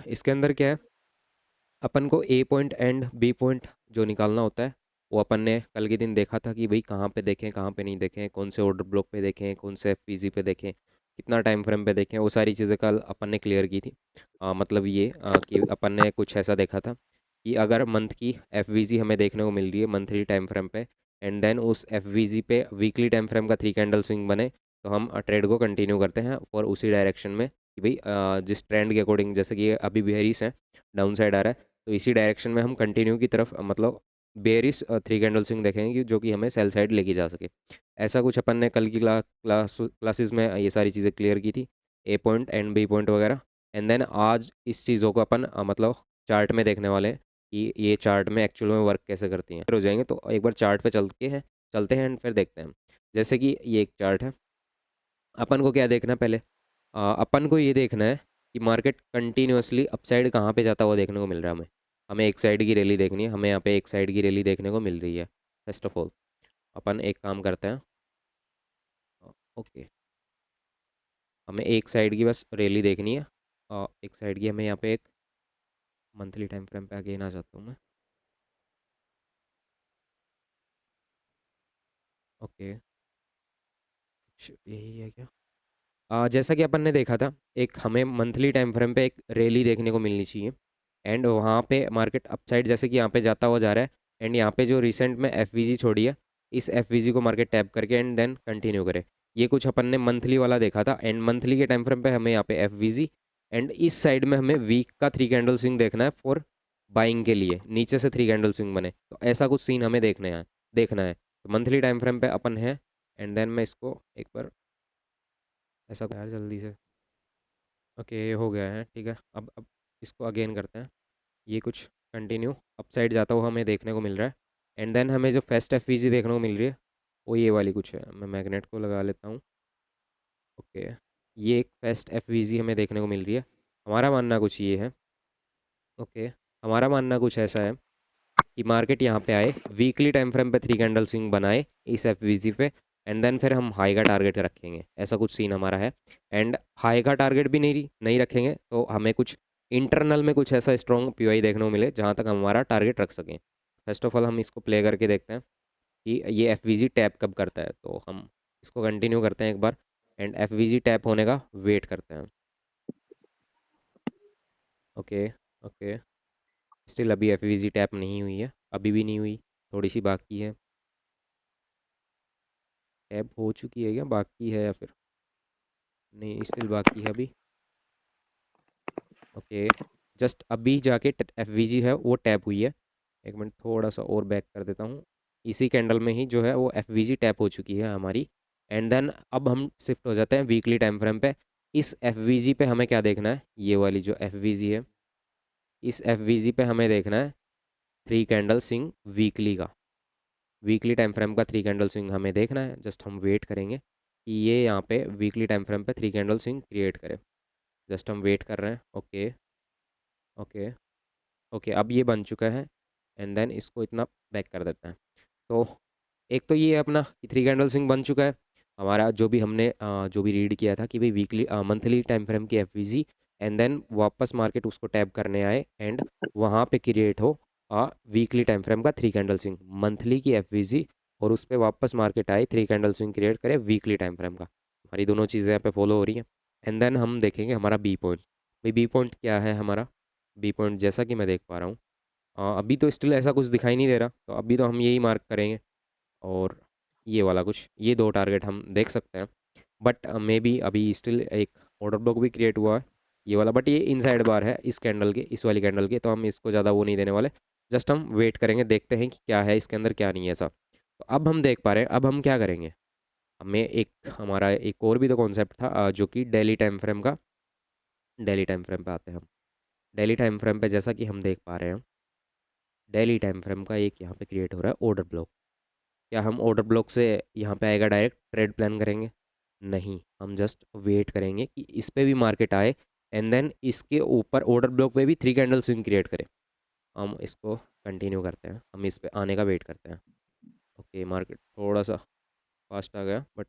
इसके अंदर क्या है, अपन को ए पॉइंट एंड बी पॉइंट जो निकालना होता है, वो अपन ने कल के दिन देखा था कि भाई कहाँ पे देखें कहाँ पे नहीं देखें, कौन से ऑर्डर ब्लॉक पे देखें, कौन से एफपीजी पे देखें, कितना टाइम फ्रेम पे देखें, वो सारी चीज़ें कल अपन ने क्लियर की थी। मतलब ये कि अपन ने कुछ ऐसा देखा था कि अगर मंथ की एफवीजी हमें देखने को मिल रही है मंथली टाइम फ्रेम पे, एंड देन उस एफवीजी पे वीकली टाइम फ्रेम का 3 कैंडल स्विंग बने, तो हम ट्रेड को कंटिन्यू करते हैं और उसी डायरेक्शन में कि भाई जिस ट्रेंड के अकॉर्डिंग, जैसे कि ये अभी बेयरिश है, डाउन साइड आ रहा है, तो इसी डायरेक्शन में हम कंटिन्यू की तरफ मतलब बेयरिश 3 कैंडल स्विंग देखेंगे कि जो कि हमें सेल साइड लेके जा सके। ऐसा कुछ अपन ने कल की क्लासेस में ये सारी चीज़ें क्लियर की थी, ए पॉइंट एंड बी पॉइंट वगैरह। एंड देन आज इस चीज़ों को अपन मतलब चार्ट में देखने वाले हैं कि ये चार्ट में एक्चुअल में वर्क कैसे करती हैं। फिर हो जाएंगे तो एक बार चार्ट पे चलते हैं एंड फिर देखते हैं। जैसे कि ये एक चार्ट है, अपन को क्या देखना है पहले, अपन को ये देखना है कि मार्केट कंटिन्यूअसली अपसाइड कहाँ पे जाता हुआ देखने को मिल रहा है हमें। हमें एक साइड की रैली देखनी है, हमें यहाँ पे एक साइड की रैली देखने को मिल रही है। फर्स्ट ऑफ ऑल अपन एक काम करते हैं, ओके, हमें एक साइड की बस रैली देखनी है। एक साइड की हमें यहाँ पे एक मंथली टाइम फ्रेम पे अगेन आ जाता हूँ मैं। ओके, यही है क्या? जैसा कि अपन ने देखा था, एक हमें मंथली टाइम फ्रेम पे एक रैली देखने को मिलनी चाहिए, एंड वहाँ पे मार्केट अपसाइड जैसे कि यहाँ पे जाता हुआ जा रहा है, एंड यहाँ पे जो रिसेंट में एफवीजी छोड़ी है, इस एफवीजी को मार्केट टैप करके एंड देन कंटिन्यू करे। ये कुछ अपन ने मंथली वाला देखा था, एंड मंथली के टाइम फ्रेम पे हमें यहाँ पे एफवीजी, एंड इस साइड में हमें वीक का 3 कैंडल स्विंग देखना है फॉर बाइंग के लिए, नीचे से 3 कैंडल स्विंग बने, तो ऐसा कुछ सीन हमें देखना है। तो मंथली टाइम फ्रेम पे अपन है, एंड देन मैं इसको एक बार ऐसा यार जल्दी से, ओके ये हो गया है, ठीक है। अब इसको अगेन करते हैं, ये कुछ कंटिन्यू अपसाइड जाता हुआ हमें देखने को मिल रहा है, एंड देन हमें जो फेस्ट एफवीजी देखने को मिल रही है, वो ये वाली कुछ है। मैं मैग्नेट को लगा लेता हूँ, ओके। ये एक फेस्ट एफवीजी हमें देखने को मिल रही है। हमारा मानना कुछ ये है, ओके, हमारा मानना कुछ ऐसा है कि मार्केट यहाँ पे आए, वीकली टाइम फ्रेम पे 3 कैंडल स्विंग बनाए इस एफवीजी पे, एंड देन फिर हम हाई का टारगेट रखेंगे, ऐसा कुछ सीन हमारा है। एंड हाई का टारगेट भी नहीं रखेंगे तो हमें कुछ इंटरनल में कुछ ऐसा स्ट्रॉन्ग पीवाई देखने को मिले जहाँ तक हम हमारा टारगेट रख सकें। फर्स्ट ऑफ ऑल हम इसको प्ले करके देखते हैं कि ये एफवीजी टैप कब करता है, तो हम इसको कंटिन्यू करते हैं एक बार, एंड एफवीजी टैप होने का वेट करते हैं। ओके, ओके, स्टिल अभी एफवीजी टैप नहीं हुई है, अभी भी नहीं हुई, थोड़ी सी बाकी है। टैप हो चुकी है क्या, बाकी है या फिर नहीं, स्टिल बाकी है अभी। ओके, जस्ट अभी जाके एफ वी जी है वो टैप हुई है। एक मिनट थोड़ा सा और बैक कर देता हूँ, इसी कैंडल में ही जो है वो एफ वी जी टैप हो चुकी है हमारी। एंड देन अब हम शिफ्ट हो जाते हैं वीकली टाइम फ्रेम पे। इस एफ वी जी पे हमें क्या देखना है, ये वाली जो एफ वी जी है, इस एफ वी जी पे हमें देखना है 3 कैंडल स्विंग वीकली का, वीकली टाइम फ्रेम का 3 कैंडल स्विंग हमें देखना है। जस्ट हम वेट करेंगे कि ये यहाँ पे वीकली टाइम फ्रेम पे 3 कैंडल स्विंग क्रिएट करे। जस्ट हम वेट कर रहे हैं, ओके, ओके, ओके, अब ये बन चुका है, एंड देन इसको इतना बैक कर देते हैं। तो एक तो ये अपना 3 कैंडल स्विंग बन चुका है हमारा, जो भी हमने जो भी रीड किया था कि भाई वीकली मंथली टाइम फ्रेम की एफवीजी, एंड देन वापस मार्केट उसको टैप करने आए, एंड वहाँ पे क्रिएट हो वीकली टाइम फ्रेम का 3 कैंडल स्विंग, मंथली की एफवीजी, और उस पर वापस मार्केट आए 3 कैंडल स्विंग क्रिएट करे वीकली टाइम फ्रेम का। हमारी दोनों चीज़ें यहाँ पे फॉलो हो रही हैं। एंड देन हम देखेंगे हमारा बी पॉइंट। भाई बी पॉइंट क्या है हमारा, बी पॉइंट जैसा कि मैं देख पा रहा हूँ, अभी तो स्टिल ऐसा कुछ दिखाई नहीं दे रहा, तो अभी तो हम यही मार्क करेंगे। और ये वाला कुछ, ये दो टारगेट हम देख सकते हैं, बट मे बी अभी स्टिल एक ऑर्डर ब्लॉक भी क्रिएट हुआ है ये वाला, बट ये इनसाइड बार है इस कैंडल के, इस वाली कैंडल के, तो हम इसको ज़्यादा वो नहीं देने वाले। जस्ट हम वेट करेंगे, देखते हैं कि क्या है इसके अंदर क्या नहीं है ऐसा। तो अब हम देख पा रहे हैं, अब हम क्या करेंगे, हमें एक हमारा एक और भी तो कॉन्सेप्ट था, जो कि डेली टाइम फ्रेम का। डेली टाइम फ्रेम पे आते हैं हम। डेली टाइम फ्रेम पे जैसा कि हम देख पा रहे हैं, डेली टाइम फ्रेम का एक यहाँ पे क्रिएट हो रहा है ऑर्डर ब्लॉक। क्या हम ऑर्डर ब्लॉक से यहाँ पे आएगा डायरेक्ट ट्रेड प्लान करेंगे? नहीं, हम जस्ट वेट करेंगे कि इस पे भी मार्केट आए, एंड देन इसके ऊपर ऑर्डर ब्लॉक पे भी 3 कैंडल स्विंग क्रिएट करे। हम इसको कंटिन्यू करते हैं, हम इस पे आने का वेट करते हैं। ओके, मार्केट थोड़ा सा फास्ट आ गया, बट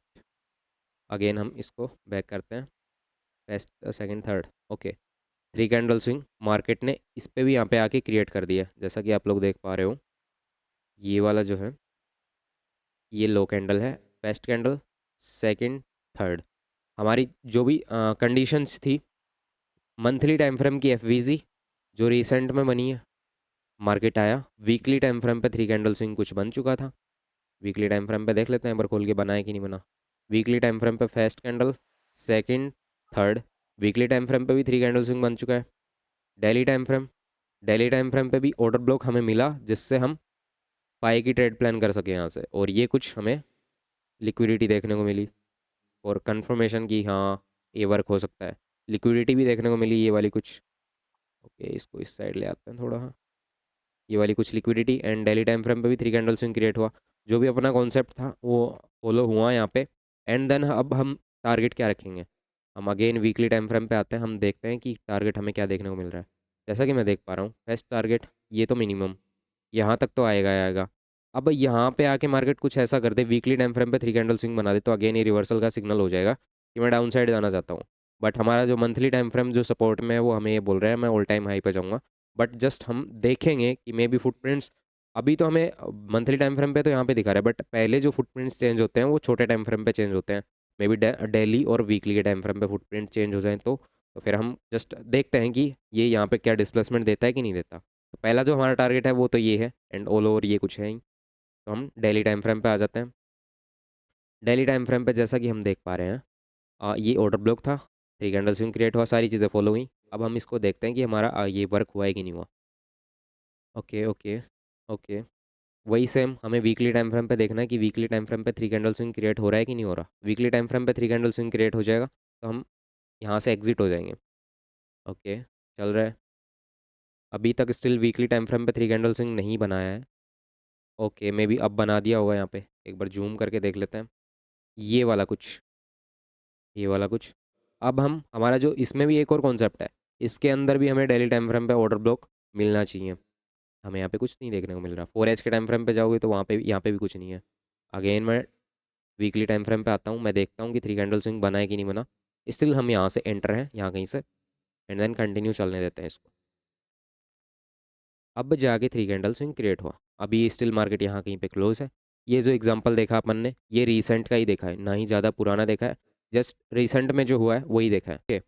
अगेन हम इसको बैक करते हैं, first second third, okay. 3 candle swing market ने इस पे भी यहाँ पे आके क्रिएट कर दिया, जैसा कि आप लोग देख पा रहे हो। ये वाला जो है ये लो कैंडल है, फर्स्ट कैंडल, सेकंड, थर्ड। हमारी जो भी कंडीशंस थी मंथली टाइम फ्रेम की एफवीजी जो रिसेंट में बनी है, मार्केट आया वीकली टाइम फ्रेम पे 3 कैंडल स्विंग कुछ बन चुका था। वीकली टाइम फ्रेम पे देख लेते हैं एक बार खोल के बना है कि नहीं बना। वीकली टाइम फ्रेम पे first candle, second, third. Weekly time frame पे भी 3 कैंडल स्विंग बन चुका है। Daily time frame, daily time frame पे भी ऑर्डर ब्लॉक हमें मिला जिससे हम पाई की ट्रेड प्लान कर सके यहाँ से, और ये कुछ हमें लिक्विडिटी देखने को मिली और कंफर्मेशन की हाँ ये वर्क हो सकता है। लिक्विडिटी भी देखने को मिली ये वाली कुछ। ओके, इसको इस साइड ले आते हैं थोड़ा। हाँ, ये वाली कुछ liquidity and daily time frame पे भी 3 कैंडल स्विंग क्रिएट हुआ। जो भी अपना कॉन्सेप्ट था वो फॉलो हुआ यहाँ पे। एंड देन अब हम टारगेट क्या रखेंगे, हम अगेन वीकली टाइम फ्रेम पे आते हैं, हम देखते हैं कि टारगेट हमें क्या देखने को मिल रहा है। जैसा कि मैं देख पा रहा हूँ फर्स्ट टारगेट ये तो मिनिमम यहाँ तक तो आएगा ही आएगा। अब यहाँ पे आके मार्केट कुछ ऐसा कर दे, वीकली टाइम फ्रेम पे 3 कैंडल स्विंग बना दे, तो अगेन ये रिवर्सल का सिग्नल हो जाएगा कि मैं डाउन साइड जाना चाहता हूँ। बट हमारा जो मंथली टाइम फ्रेम जो सपोर्ट में है वो हमें ये बोल रहा है मैं ऑल टाइम हाई पे जाऊँगा। बट जस्ट हम देखेंगे कि मे बी फुटप्रिंट्स अभी तो हमें मंथली टाइम फ्रेम पे तो यहाँ पे दिखा रहा है, बट पहले जो फुटप्रिंट्स चेंज होते हैं वो छोटे टाइम फ्रेम पे चेंज होते हैं। मे बी डेली और वीकली के टाइम फ्रेम पे फुटप्रिंट चेंज हो जाए तो फिर हम जस्ट देखते हैं कि ये यहाँ पे क्या डिस्प्लेसमेंट देता है कि नहीं देता। तो पहला जो हमारा टारगेट है वो तो ये है एंड ऑल ओवर ये कुछ है ही। तो हम डेली टाइम फ्रेम पे आ जाते हैं। डेली टाइम फ्रेम पे जैसा कि हम देख पा रहे हैं ये ऑर्डर ब्लॉक था, 3 कैंडल स्विंग क्रिएट हुआ, सारी चीज़ें फॉलो हुई। अब हम इसको देखते हैं कि हमारा ये वर्क हुआ है कि नहीं हुआ। ओके ओके ओके, वही सेम हमें वीकली टाइम फ्रेम पे देखना है कि वीकली टाइम फ्रेम पे 3 कैंडल स्विंग क्रिएट हो रहा है कि नहीं हो रहा। वीकली टाइम फ्रेम पे 3 कैंडल स्विंग क्रिएट हो जाएगा तो हम यहाँ से एग्जिट हो जाएंगे। ओके, चल रहा है। अभी तक स्टिल वीकली टाइम फ्रेम पे 3 कैंडल स्विंग नहीं बनाया है। ओके, मे बी अब बना दिया होगा। यहाँ पे एक बार जूम करके देख लेते हैं। ये वाला कुछ, ये वाला कुछ। अब हम हमारा जो इसमें भी एक और कॉन्सेप्ट है, इसके अंदर भी हमें डेली टाइम फ्रेम पे ऑर्डर ब्लॉक मिलना चाहिए। हमें यहाँ पे कुछ नहीं देखने को मिल रहा। 4H के टाइम फ्रेम पे जाओगे तो वहाँ पे यहाँ पे भी कुछ नहीं है। अगेन मैं वीकली टाइम फ्रेम पे आता हूँ, मैं देखता हूँ कि 3 कैंडल स्विंग बना है कि नहीं बना। स्टिल हम यहाँ से एंटर हैं यहाँ कहीं से, एंड देन कंटिन्यू चलने देते हैं इसको। अब जाके 3 कैंडल स्विंग क्रिएट हुआ। अभी स्टिल मार्केट यहाँ कहीं पे क्लोज है। ये जो एग्जांपल देखा अपन ने ये रीसेंट का ही देखा है, ना ही ज़्यादा पुराना देखा है। जस्ट रिसेंट में जो हुआ है वही देखा है। ओके,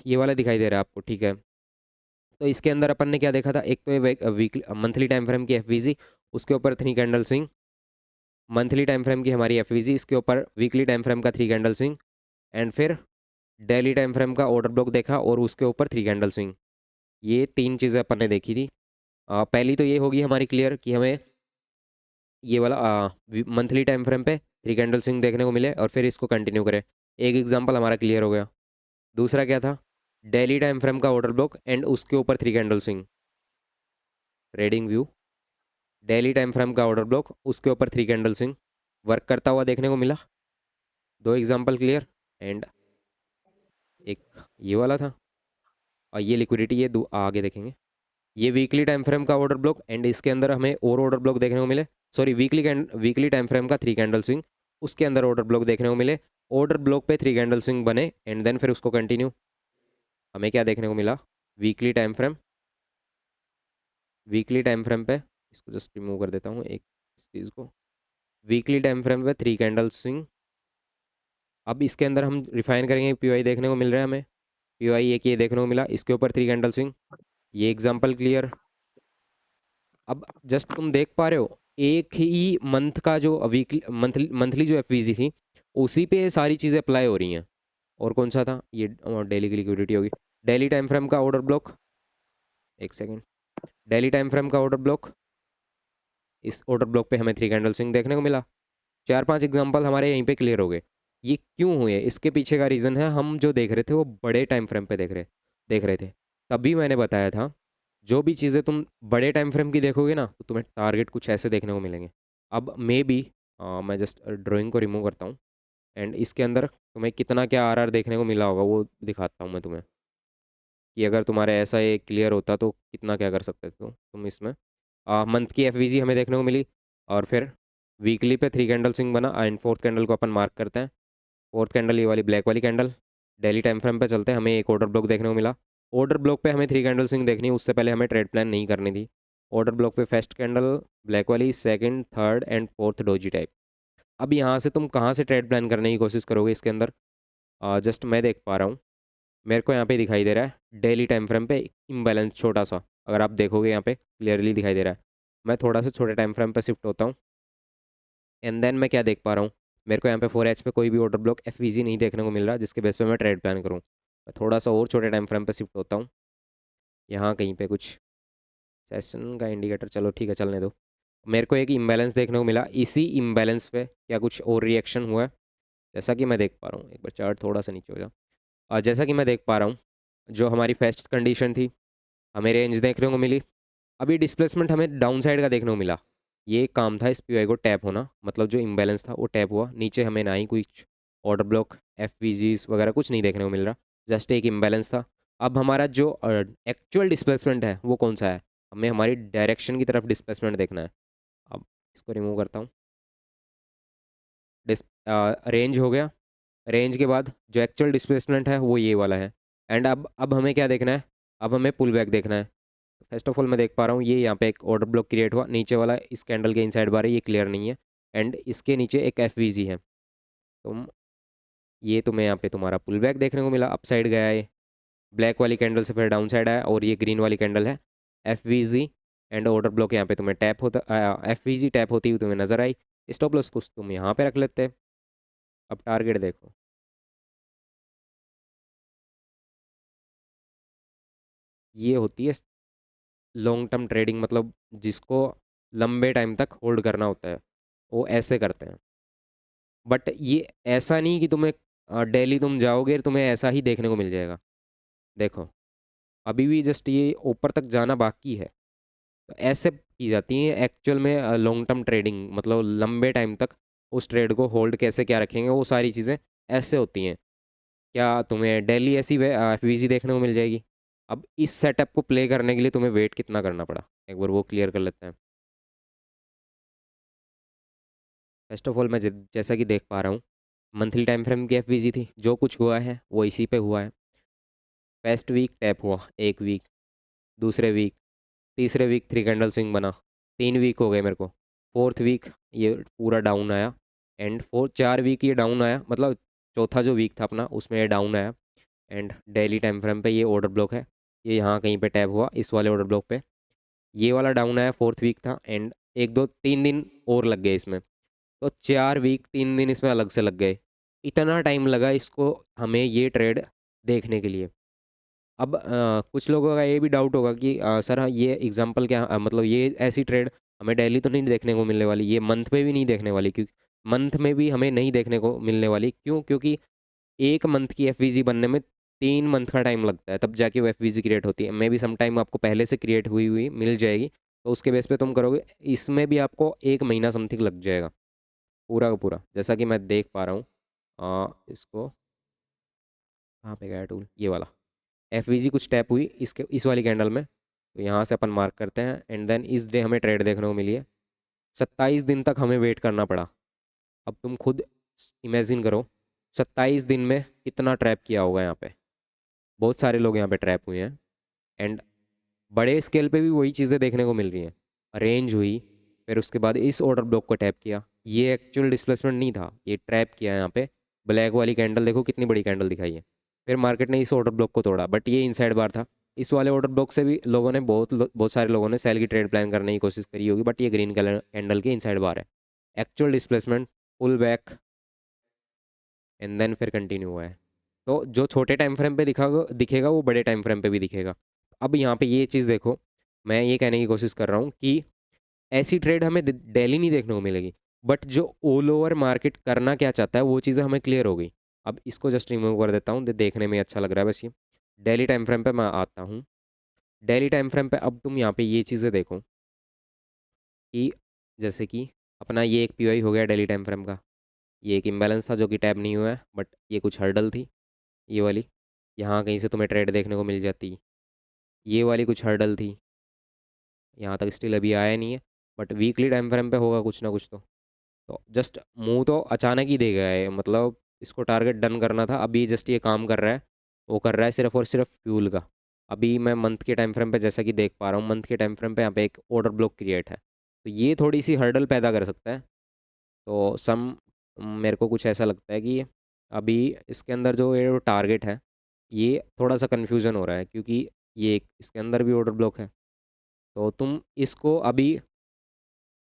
ये वाला दिखाई दे रहा है आपको, ठीक है। तो इसके अंदर अपन ने क्या देखा था, एक तो ये वीकली मंथली टाइम फ्रेम की एफवीजी, उसके ऊपर 3 candle swing. Monthly time frame की हमारी एफवीजी, इसके ऊपर वीकली टाइम फ्रेम का 3 कैंडल स्विंग। एंड फिर डेली टाइम फ्रेम का ऑर्डर ब्लॉक देखा और उसके ऊपर 3 कैंडल स्विंग। ये 3 चीज़ें अपन ने देखी थी। पहली तो ये होगी हमारी क्लियर कि हमें ये वाला मंथली टाइम फ्रेम पे 3 कैंडल स्विंग देखने को मिले और फिर इसको कंटिन्यू करें। एक एग्जांपल हमारा क्लियर हो गया। दूसरा क्या था, डेली टाइम फ्रेम का ऑर्डर ब्लॉक एंड उसके ऊपर 3 candle swing. Trading view, daily time frame का ऑर्डर ब्लॉक उसके ऊपर 3 कैंडल स्विंग वर्क करता हुआ देखने को मिला। 2 एग्जांपल क्लियर। एंड एक ये वाला था, और ये लिक्विडिटी ये आगे देखेंगे। ये वीकली टाइम फ्रेम का ऑर्डर ब्लॉक एंड इसके अंदर हमें और ऑर्डर ब्लॉक देखने को मिले। सॉरी, वीकली टाइम फ्रेम का 3 कैंडल स्विंग, उसके अंदर ऑर्डर ब्लॉक देखने को मिले। ऑर्डर ब्लॉक पे 3 कैंडल स्विंग बने एंड देन फिर उसको कंटिन्यू। हमें क्या देखने को मिला, weekly time frame, weekly time frame पे इसको जस्ट रिमूव कर देता हूँ एक इस चीज़ को। वीकली टाइम फ्रेम पे 3 कैंडल स्विंग। अब इसके अंदर हम रिफाइन करेंगे, पीवाई देखने को मिल रहा है हमें। पीवाई एक ये देखने को मिला, इसके ऊपर 3 कैंडल स्विंग। ये एग्जांपल क्लियर। अब जस्ट तुम देख पा रहे हो एक ही मंथ का जो वीकली मंथली मंथली जो एफवीजी थी उसी पे ये सारी चीज़ें अप्लाई हो रही हैं। और कौन सा था ये, डेली की लिक्विडिटी होगी। डेली टाइम फ्रेम का ऑर्डर ब्लॉक, एक सेकेंड, डेली टाइम फ्रेम का ऑर्डर ब्लॉक, इस ऑर्डर ब्लॉक पे हमें 3 कैंडल स्विंग देखने को मिला। 4-5 एग्जांपल हमारे यहीं पे क्लियर हो गए। ये क्यों हुए, इसके पीछे का रीज़न है हम जो देख रहे थे वो बड़े टाइम फ्रेम पे देख रहे थे। तभी मैंने बताया था जो भी चीज़ें तुम बड़े टाइम फ्रेम की देखोगे ना तो तुम्हें टारगेट कुछ ऐसे देखने को मिलेंगे। अब मे बी मैं जस्ट ड्राइंग को रिमूव करता हूँ एंड इसके अंदर तुम्हें कितना क्या आरआर देखने को मिला होगा वो दिखाता हूँ मैं तुम्हें, कि अगर तुम्हारे ऐसा ये क्लियर होता तो कितना क्या कर सकते थे तुम इसमें। मंथ की एफवीजी हमें देखने को मिली और फिर वीकली पे 3 कैंडल स्विंग बना एंड फोर्थ कैंडल को अपन मार्क करते हैं। फोर्थ कैंडल ये वाली ब्लैक वाली कैंडल। डेली टाइम फ्रेम पे चलते हैं, हमें एक ऑर्डर ब्लॉक देखने को मिला। ऑर्डर ब्लॉक पे हमें 3 कैंडल स्विंग देखनी है, उससे पहले हमें ट्रेड प्लान नहीं करनी थी। ऑर्डर ब्लॉक पे फर्स्ट कैंडल ब्लैक वाली, second, third and fourth doji type. अब यहाँ से तुम कहाँ से ट्रेड प्लान करने की कोशिश करोगे इसके अंदर? जस्ट मैं देख पा रहा हूँ, मेरे को यहाँ पे दिखाई दे रहा है डेली टाइम फ्रेम पे इम्बैलेंस छोटा सा। अगर आप देखोगे यहाँ पे क्लियरली दिखाई दे रहा है। मैं थोड़ा सा छोटे टाइम फ्रेम पे शिफ्ट होता हूँ, एंड देन मैं क्या देख पा रहा हूँ, मेरे को यहाँ पे 4H पे कोई भी ऑर्डर ब्लॉक FVG नहीं देखने को मिल रहा, जिसके बेस पे मैं ट्रेड प्लान करूँ। मैं थोड़ा सा और छोटे टाइम फ्रेम पे शिफ्ट होता हूँ, यहाँ कहीं पे कुछ सेशन का इंडिकेटर, चलो ठीक है चलने दो। मेरे को एक इम्बैलेंस देखने को मिला, इसी इम्बैलेंस पे क्या कुछ और रिएक्शन हुआ है? जैसा कि मैं देख पा रहा हूँ, एक बार चार्ट थोड़ा सा नीचे हो जाए। जैसा कि मैं देख पा रहा हूँ, जो हमारी फर्स्ट कंडीशन थी, हमें रेंज देखने को मिली। अभी डिस्प्लेसमेंट हमें डाउन साइड का देखने को मिला। ये एक काम था इस पीआई को टैप होना, मतलब जो इम्बैलेंस था वो टैप हुआ। नीचे हमें ना ही कुछ ऑर्डर ब्लॉक FVGs वगैरह कुछ नहीं देखने को मिल रहा, जस्ट एक इम्बैलेंस था। अब हमारा जो एक्चुअल डिस्प्लेसमेंट है वो कौन सा है? हमें हमारी डायरेक्शन की तरफ डिस्प्लेसमेंट देखना है। अब इसको रिमूव करता हूँ। डिस रेंज हो गया। रेंज के बाद जो एक्चुअल डिस्प्लेसमेंट है वो ये वाला है। एंड अब हमें क्या देखना है? अब हमें पुल बैक देखना है। फर्स्ट ऑफ ऑल मैं देख पा रहा हूँ ये यहाँ पे एक ऑर्डर ब्लॉक क्रिएट हुआ, नीचे वाला इस कैंडल के इनसाइड बार है, ये क्लियर नहीं है। एंड इसके नीचे एक FVG है। तुम ये तुम्हें यहाँ पे तुम्हारा पुल बैक देखने को मिला, अपसाइड गया है। ब्लैक वाली कैंडल से फिर डाउन साइड आया, और ये ग्रीन वाली कैंडल है FVG। एंड ऑर्डर ब्लॉक यहाँ पे तुम्हें टैप होता, FVG टैप होती हुई तुम्हें नजर आई। स्टॉप लॉस कुछ तुम यहाँ पे रख लेते। अब टारगेट देखो, ये होती है लॉन्ग टर्म ट्रेडिंग, मतलब जिसको लंबे टाइम तक होल्ड करना होता है वो ऐसे करते हैं। बट ये ऐसा नहीं कि तुम्हें डेली तुम जाओगे तुम्हें ऐसा ही देखने को मिल जाएगा। देखो अभी भी जस्ट ये ऊपर तक जाना बाकी है। तो ऐसे की जाती है एक्चुअल में लॉन्ग टर्म ट्रेडिंग, मतलब लंबे टाइम तक उस ट्रेड को होल्ड कैसे क्या रखेंगे वो सारी चीज़ें ऐसे होती हैं। क्या तुम्हें डेली ऐसी FVG देखने को मिल जाएगी? अब इस सेटअप को प्ले करने के लिए तुम्हें वेट कितना करना पड़ा, एक बार वो क्लियर कर लेते हैं। फर्स्ट ऑफ ऑल मैं जैसा कि देख पा रहा हूँ, मंथली टाइम फ्रेम की FVG थी, जो कुछ हुआ है वो इसी पे हुआ है। फर्स्ट वीक टैप हुआ, एक वीक, दूसरे वीक, तीसरे वीक 3 कैंडल स्विंग बना, 3 वीक हो गए मेरे को। फोर्थ वीक ये पूरा डाउन आया, एंड 4 वीक ये डाउन आया, मतलब चौथा जो वीक था अपना उसमें ये डाउन आया। एंड डेली टाइम फ्रेम पे ये ऑर्डर ब्लॉक है, ये यहाँ कहीं पे टैप हुआ इस वाले ऑर्डर ब्लॉक पे। ये वाला डाउन आया, फोर्थ वीक था, एंड 1 2 3 दिन और लग गए इसमें। तो 4 वीक 3 दिन इसमें अलग से लग गए। इतना टाइम लगा इसको हमें ये ट्रेड देखने के लिए। अब कुछ लोगों का ये भी डाउट होगा कि सर हाँ ये एग्जांपल क्या, मतलब ये ऐसी ट्रेड हमें डेली तो नहीं देखने को मिलने वाली, ये मंथ में भी नहीं देखने वाली, क्योंकि मंथ में भी हमें नहीं देखने को मिलने वाली। क्यों? क्योंकि एक मंथ की FVG बनने में 3 मंथ का टाइम लगता है, तब जाके वो FVG क्रिएट होती है। मे भी सम टाइम आपको पहले से क्रिएट हुई हुई मिल जाएगी, तो उसके बेस पे तुम करोगे, इसमें भी आपको 1 महीना समथिंग लग जाएगा पूरा का पूरा, जैसा कि मैं देख पा रहा हूँ। इसको कहाँ पे गया टूल, ये वाला FVG कुछ टैप हुई इसके इस वाली कैंडल में, तो यहाँ से अपन मार्क करते हैं। एंड देन इस डे हमें ट्रेड देखने को मिली है। 27 दिन तक हमें वेट करना पड़ा। अब तुम खुद इमेजिन करो 27 दिन में कितना ट्रैप किया होगा यहाँ पे। बहुत सारे लोग यहाँ पे ट्रैप हुए हैं। एंड बड़े स्केल पे भी वही चीज़ें देखने को मिल रही हैं। रेंज हुई, फिर उसके बाद इस ऑर्डर ब्लॉक को टैप किया, ये एक्चुअल डिस्प्लेसमेंट नहीं था, ये ट्रैप किया यहाँ पे। ब्लैक वाली कैंडल देखो कितनी बड़ी कैंडल दिखाई है। फिर मार्केट ने इस ऑर्डर ब्लॉक को तोड़ा, बट ये इनसाइड बार था। इस वाले ऑर्डर ब्लॉक से भी लोगों ने बहुत सारे लोगों ने सेल की ट्रेड प्लान करने की कोशिश करी होगी, बट ये ग्रीन कलर कैंडल के इनसाइड बार है। Actual displacement pull back, and then फिर कंटिन्यू हुआ है। तो जो छोटे टाइम फ्रेम पे दिखेगा वो बड़े टाइम फ्रेम पे भी दिखेगा। अब यहाँ पे ये चीज़ देखो, मैं ये कहने की कोशिश कर रहा हूँ कि ऐसी ट्रेड हमें डेली नहीं देखने को मिलेगी, बट जो ऑल ओवर मार्केट करना क्या चाहता है वो चीज़ें हमें क्लियर हो गई। अब इसको जस्ट रिमूव कर देता हूँ, देखने में अच्छा लग रहा है बस ये। डेली टाइम फ्रेम पे मैं आता हूँ। डेली टाइम फ्रेम पे अब तुम यहाँ पे ये चीज़ें देखो कि जैसे कि अपना ये एक POI हो गया डेली टाइम फ्रेम का। ये एक इम्बैलेंस था जो कि टैप नहीं हुआ है, बट ये कुछ हर्डल थी, ये वाली। यहाँ कहीं से तुम्हें ट्रेड देखने को मिल जाती। ये वाली कुछ हर्डल थी, यहाँ तक स्टिल अभी आया नहीं है, बट वीकली टाइम फ्रेम पे होगा कुछ ना कुछ तो जस्ट मुंह तो अचानक ही दे गया है, मतलब इसको टारगेट डन करना था, अभी जस्ट ये काम कर रहा है। वो कर रहा है सिर्फ और सिर्फ फ्यूल का। अभी मैं मंथ के टाइम फ्रेम पे जैसा कि देख पा रहा हूँ, मंथ के टाइम फ्रेम पे यहाँ पे एक ऑर्डर ब्लॉक क्रिएट है, तो ये थोड़ी सी हर्डल पैदा कर सकता है। तो सम मेरे को कुछ ऐसा लगता है कि अभी इसके अंदर जो ये टारगेट है, ये थोड़ा सा कन्फ्यूज़न हो रहा है, क्योंकि इसके अंदर भी ऑर्डर ब्लॉक है। तो तुम इसको अभी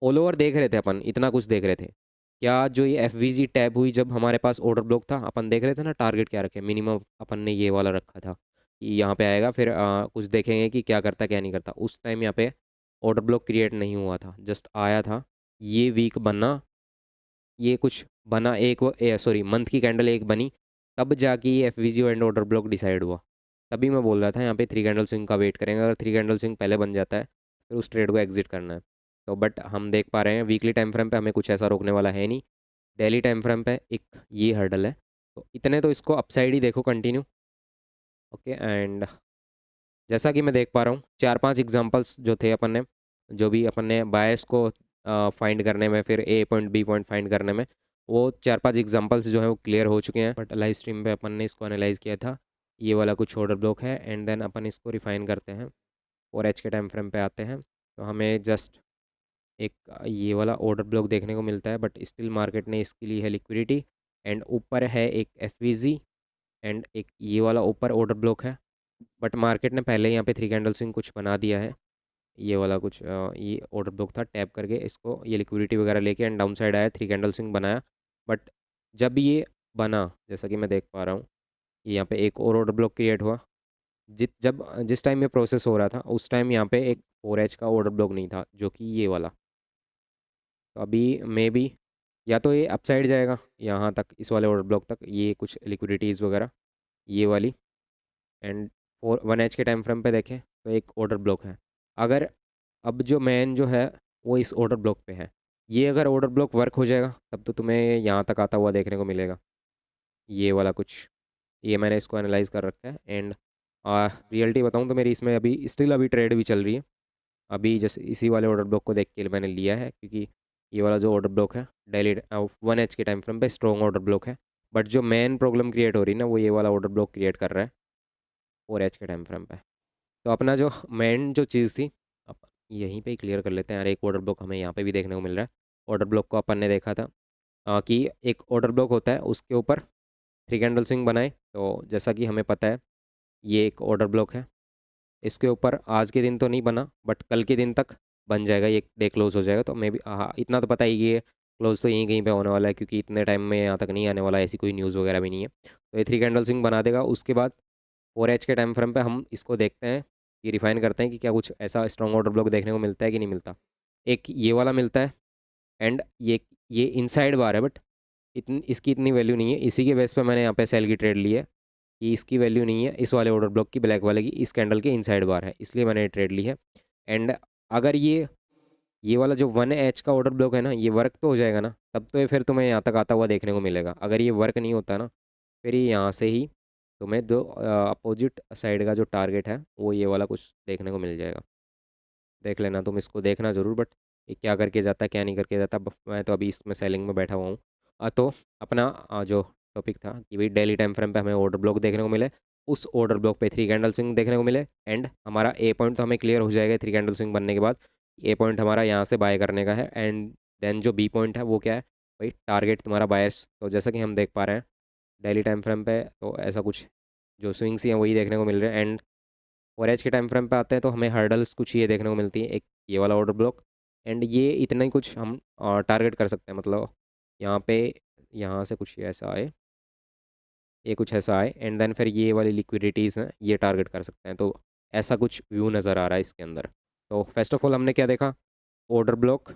ऑल ओवर देख रहे थे, अपन इतना कुछ देख रहे थे क्या, जो ये एफ वी जी टैब हुई जब हमारे पास ऑर्डर ब्लॉक था, अपन देख रहे थे ना टारगेट क्या रखे, मिनिमम अपन ने ये वाला रखा था कि यहाँ पे आएगा, फिर कुछ देखेंगे कि क्या करता क्या नहीं करता। उस टाइम यहाँ पे ऑर्डर ब्लॉक क्रिएट नहीं हुआ था, जस्ट आया था, ये वीक बनना, ये कुछ बना, सॉरी मंथ की कैंडल एक बनी, तब जाके ये F we ji and order block decide हुआ। तभी मैं बोल रहा था यहाँ पे 3 कैंडल स्विंग का वेट करेंगे, अगर 3 कैंडल स्विंग पहले बन जाता है फिर उस ट्रेड को एग्जिट करना है। तो बट हम देख पा रहे हैं वीकली टाइम फ्रेम पे हमें कुछ ऐसा रोकने वाला है नहीं, डेली टाइम फ्रेम पे एक ये हर्डल है। तो इतने तो इसको अपसाइड ही देखो कंटिन्यू। ओके, एंड जैसा कि मैं देख पा रहा हूँ 4-5 एग्जांपल्स जो थे अपन ने, जो भी अपन ने बायस को फाइंड करने में, फिर ए पॉइंट बी पॉइंट फाइंड करने में, वो 4-5 एग्जांपल्स जो है वो क्लियर हो चुके हैं। बट लाइव स्ट्रीम पे अपन ने इसको एनालाइज किया था, ये वाला कुछ ऑर्डर ब्लॉक है, एंड देन अपन इसको रिफाइन करते हैं और एच के टाइम फ्रेम पे आते हैं, तो हमें जस्ट एक ये वाला ऑर्डर ब्लॉक देखने को मिलता है, बट स्टिल मार्केट ने इसके लिए है लिक्विडिटी, एंड ऊपर है एक एफ एंड एक ये वाला ऊपर ऑर्डर ब्लॉक है। बट मार्केट ने पहले यहाँ पे 3 कैंडल स्विंग कुछ बना दिया है, ये वाला कुछ ये ऑर्डर ब्लॉक था, टैप करके इसको ये लिक्विडिटी वगैरह लेके एंड डाउन साइड आया, 3 कैंडल स्विंग बनाया। बट जब ये बना, जैसा कि मैं देख पा रहा हूँ, ये यहाँ पे एक और ऑर्डर ब्लॉक क्रिएट हुआ। जिस टाइम ये प्रोसेस हो रहा था उस टाइम यहाँ पे एक 4H का ऑर्डर ब्लॉक नहीं था, जो कि ये वाला। तो अभी मे बी या तो ये अपसाइड जाएगा यहाँ तक, इस वाले ऑर्डर ब्लॉक तक, ये कुछ लिक्विडिटीज़ वगैरह ये वाली, एंड 1H के टाइम फ्रेम पे देखें तो एक ऑर्डर ब्लॉक है। अगर अब जो मैन जो है वो इस ऑर्डर ब्लॉक पे है, ये अगर ऑर्डर ब्लॉक वर्क हो जाएगा तब तो तुम्हें यहाँ तक आता हुआ देखने को मिलेगा, ये वाला कुछ। ये मैंने इसको एनालाइज कर रखा है, एंड रियलिटी बताऊँ तो मेरी इसमें अभी स्टिल अभी ट्रेड भी चल रही है। अभी जैसे इसी वाले ऑर्डर ब्लॉक को देख के मैंने लिया है, क्योंकि ये वाला जो ऑर्डर ब्लॉक है डेली 1H के टाइम फ्रेम पे स्ट्रॉन्ग ऑर्डर ब्लॉक है। बट जो मेन प्रॉब्लम क्रिएट हो रही है ना, वो ये वाला ऑर्डर ब्लॉक क्रिएट कर रहा है 4H के टाइम फ्रेम पे। तो अपना जो मेन जो चीज़ थी, अब यहीं पे ही क्लियर कर लेते हैं यार। एक ऑर्डर ब्लॉक हमें यहाँ पे भी देखने को मिल रहा है। ऑर्डर ब्लॉक को अपन ने देखा था कि एक ऑर्डर ब्लॉक होता है, उसके ऊपर 3 कैंडल स्विंग बनाए, तो जैसा कि हमें पता है ये एक ऑर्डर ब्लॉक है, इसके ऊपर आज के दिन तो नहीं बना बट कल के दिन तक बन जाएगा, ये डे क्लोज हो जाएगा। तो मे बी हाँ, इतना तो पता ही कि ये क्लोज तो यहीं कहीं पे होने वाला है, क्योंकि इतने टाइम में यहाँ तक नहीं आने वाला है, ऐसी कोई न्यूज़ वगैरह भी नहीं है। तो ये 3 कैंडल स्विंग बना देगा, उसके बाद 4H के टाइम फ्रेम पे हम इसको देखते हैं, ये रिफाइन करते हैं कि क्या कुछ ऐसा स्ट्रॉन्ग ऑर्डर ब्लॉक देखने को मिलता है कि नहीं मिलता। एक ये वाला मिलता है, एंड ये इनसाइड बार है, बट इसकी इतनी वैल्यू नहीं है। इसी के बेस पे मैंने यहाँ पे सेल की ट्रेड ली है कि इसकी वैल्यू नहीं है इस वाले ऑर्डर ब्लॉक की, ब्लैक वाले की, इस कैंडल के इनसाइड बार है, इसलिए मैंने ट्रेड ली है। एंड अगर ये वाला जो 1H का ऑर्डर ब्लॉक है ना, ये वर्क तो हो जाएगा ना, तब तो ये फिर तुम्हें यहाँ तक आता हुआ देखने को मिलेगा। अगर ये वर्क नहीं होता ना, फिर ये यहाँ से ही तुम्हें दो अपोजिट साइड का जो टारगेट है वो ये वाला कुछ देखने को मिल जाएगा। देख लेना, तुम इसको देखना ज़रूर, बट ये क्या करके जाता है क्या नहीं करके जाता, मैं तो अभी इसमें सेलिंग में बैठा हुआ हूँ। तो अपना जो टॉपिक था कि भाई डेली टाइम फ्रेम पे हमें ऑर्डर ब्लॉक देखने को मिले, उस ऑर्डर ब्लॉक पे 3 कैंडल स्विंग देखने को मिले, एंड हमारा ए पॉइंट तो हमें क्लियर हो जाएगा 3 कैंडल स्विंग बनने के बाद। ए पॉइंट हमारा यहाँ से बाय करने का है, एंड देन जो बी पॉइंट है वो क्या है भाई, टारगेट तुम्हारा बायर्स। तो जैसा कि हम देख पा रहे हैं डेली टाइम फ्रेम पे, तो ऐसा कुछ जो स्विंग्स हैं वही देखने को मिल रहे हैं। एंड 4H के टाइम फ्रेम पे आते हैं तो हमें हर्डल्स कुछ ये देखने को मिलती है, एक ये वाला ऑर्डर ब्लॉक, एंड ये इतना ही कुछ हम टारगेट कर सकते हैं। मतलब यहाँ पे यहाँ से कुछ ये ऐसा आए, ये कुछ ऐसा आए, एंड देन फिर ये वाली लिक्विडिटीज़ हैं ये टारगेट कर सकते हैं। तो ऐसा कुछ व्यू नज़र आ रहा है इसके अंदर। तो फर्स्ट ऑफ ऑल हमने क्या देखा, ऑर्डर ब्लॉक,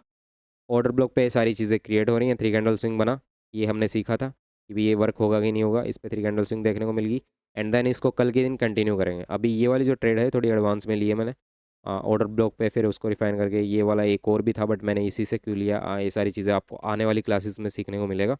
ऑर्डर ब्लॉक पे ये सारी चीज़ें क्रिएट हो रही हैं, 3 कैंडल स्विंग बना, ये हमने सीखा था कि भी ये वर्क होगा कि नहीं होगा, इस पे 3 कैंडल स्विंग देखने को मिल गई। एंड देन इसको कल के दिन कंटिन्यू करेंगे। अभी ये वाली जो ट्रेड है थोड़ी एडवांस में ली है मैंने ऑर्डर ब्लॉक पे, फिर उसको रिफाइन करके, ये वाला एक और भी था बट मैंने इसी से क्यों लिया, ये सारी चीज़ें आपको आने वाली क्लासेस में सीखने को मिलेगा।